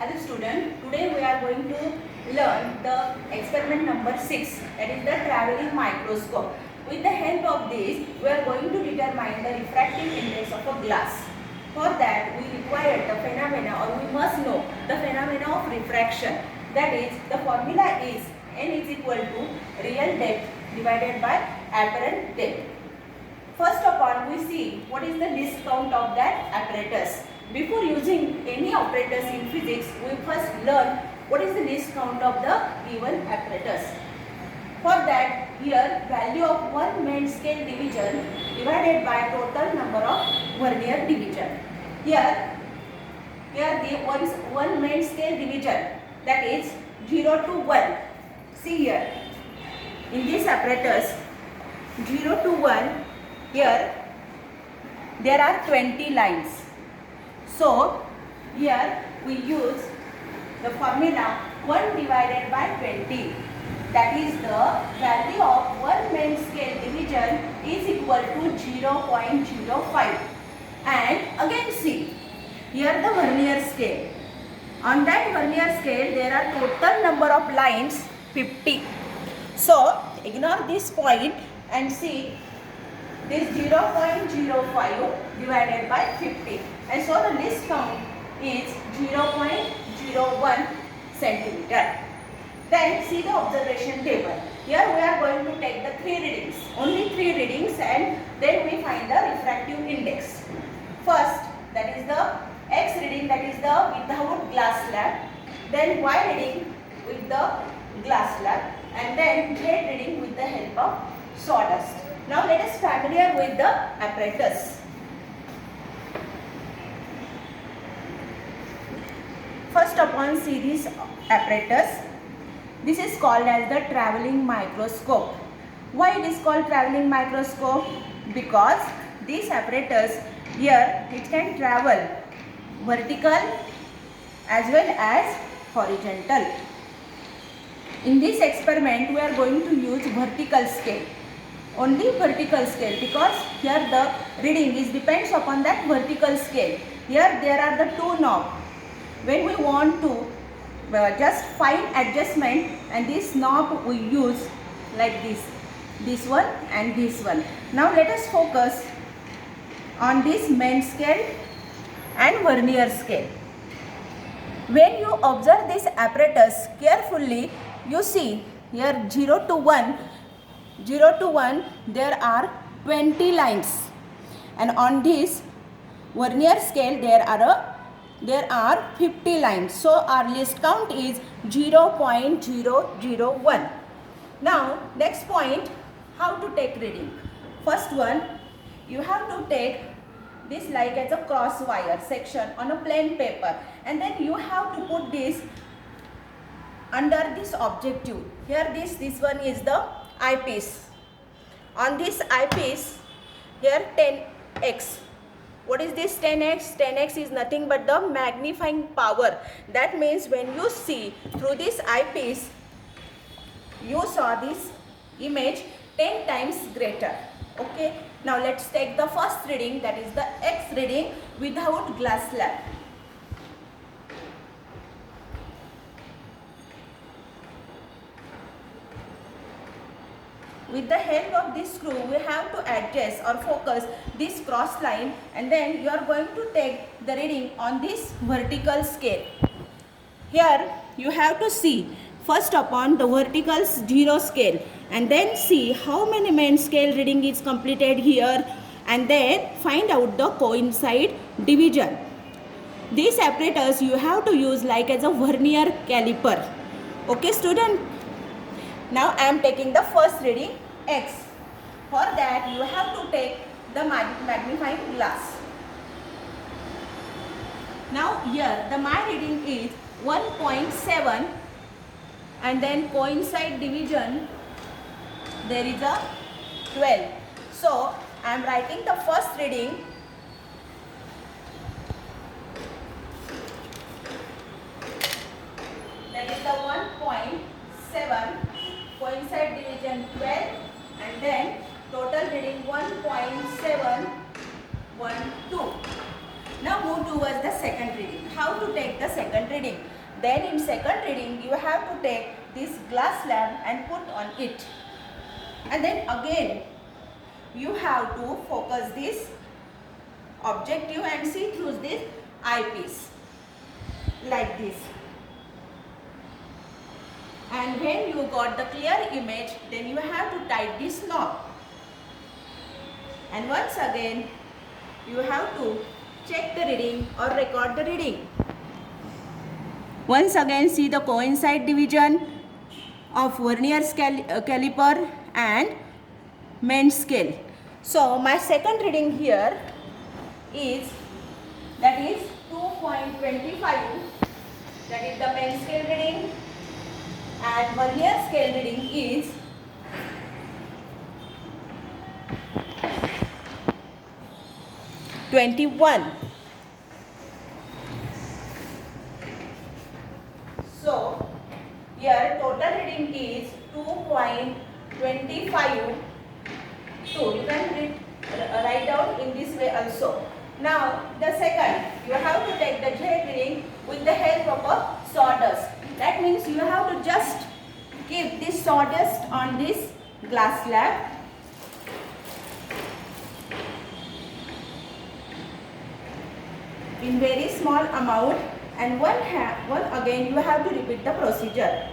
Hello student, today we are going to learn the experiment number 6, that is the travelling microscope. With the help of this, we are going to determine the refractive index of a glass. For that, we require the phenomena, or we must know the phenomena of refraction. That is, the formula is n is equal to real depth divided by apparent depth. First of all, we see what is the least count of that apparatus. Before using any apparatus in physics, we first learn what is the least count of the given apparatus. For that, here value of one main scale division divided by total number of vernier division. Here the one main scale division, that is 0 to 1. See here, in this apparatus 0 to 1, here there are 20 lines. So here we use the formula 1 divided by 20. That is, the value of one main scale division is equal to 0.05. And again see, here the vernier scale. On that vernier scale there are total number of lines 50. So ignore this point and see this 0.05 divided by 50, and so the least count is 0.01 centimeter. Then see the observation table. Here we are going to take the 3 readings, only 3 readings, and then we find the refractive index. First, that is the X reading, that is the without glass slab, then Y reading with the glass slab, and then Z reading with the help of sawdust. Now let us familiar with the apparatus. First upon see this apparatus. This is called as the travelling microscope. Why it is called travelling microscope? Because this apparatus here, it can travel vertical as well as horizontal. In this experiment we are going to use vertical scale. Only vertical scale, because here the reading is depends upon that vertical scale. Here there are the 2 knobs. When we want to just fine adjustment, and this knob we use like this one and this one. Now let us focus on this main scale and vernier scale. When you observe this apparatus carefully, you see here 0 to 1 there are 20 lines, and on this vernier scale there are 50 lines. So our least count is 0.001. Now next point, how to take reading. First one, you have to take this like as a cross wire section on a plain paper, and then you have to put this under this objective. Here this one is the eyepiece. On this eyepiece, here 10x. What is this 10x? 10x is nothing but the magnifying power. That means when you see through this eyepiece, you saw this image 10 times greater. Okay. Now let's take the first reading, that is the X reading without glass slab. With the help of this screw, we have to adjust or focus this cross line, and then you are going to take the reading on this vertical scale. Here you have to see first upon the vertical 0 scale, and then see how many main scale reading is completed here, and then find out the coincide division. This apparatus you have to use like as a vernier caliper. Okay student? Now I am taking the first reading X. For that you have to take the magnifying glass. Now here the my reading is 1.7, and then coincide division there is a 12. So I am writing the first reading . That is the 1.7, coincide division 12, and then total reading 1.712. Now move towards the second reading. how to take the second reading. Then in second reading, you have to take this glass slab and put on it. And then again, you have to focus this objective and see through this eyepiece like this. And when you got the clear image, then you have to tie this knot. And once again, you have to check the reading or record the reading. Once again, see the coincide division of vernier caliper and main scale. So my second reading here is, that is 2.25, that is the main scale reading, and vernier scale reading is 21. So here total reading is 2.25. So you can write down in this way also. Now the second, you have to take the Z reading with the help of a sawdust. That means you have to just keep this sawdust on this glass slab. In very small amount, and one again you have to repeat the procedure.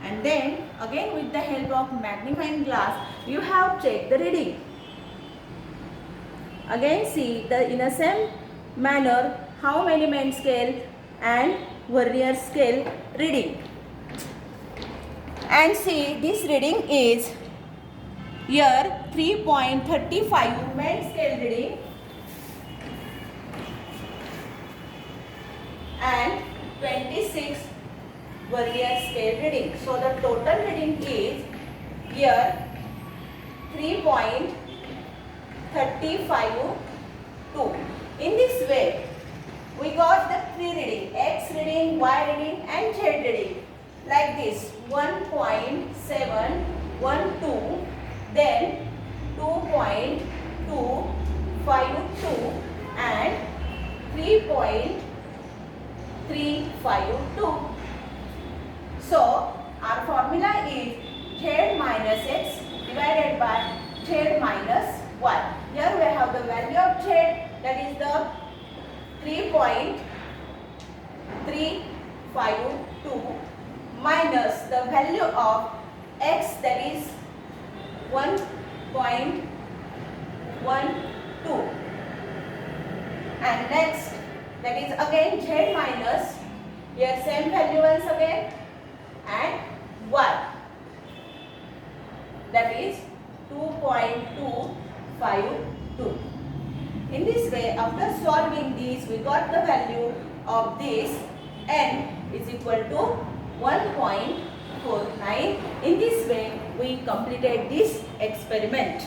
And then again with the help of magnifying glass, you have checked the reading. Again see in the same manner how many main scale and vernier scale reading. And see, this reading is here 3.35 main scale reading and 26 vernier scale reading. So the total reading is here 3.352. In this way, we got the three reading, X reading, Y reading and Z reading. Like this, 1.712, then 2.252 and 3.352. So our formula is Z minus X divided by Z minus Y. Here we have the value of Z, that is the 3.352 minus the value of X, that is 1.12, and next, that is again Z minus, here same value once again, and Y, that is 2.252. In this way, after solving these, we got the value of this N is equal to 1.49. In this way, we completed this experiment.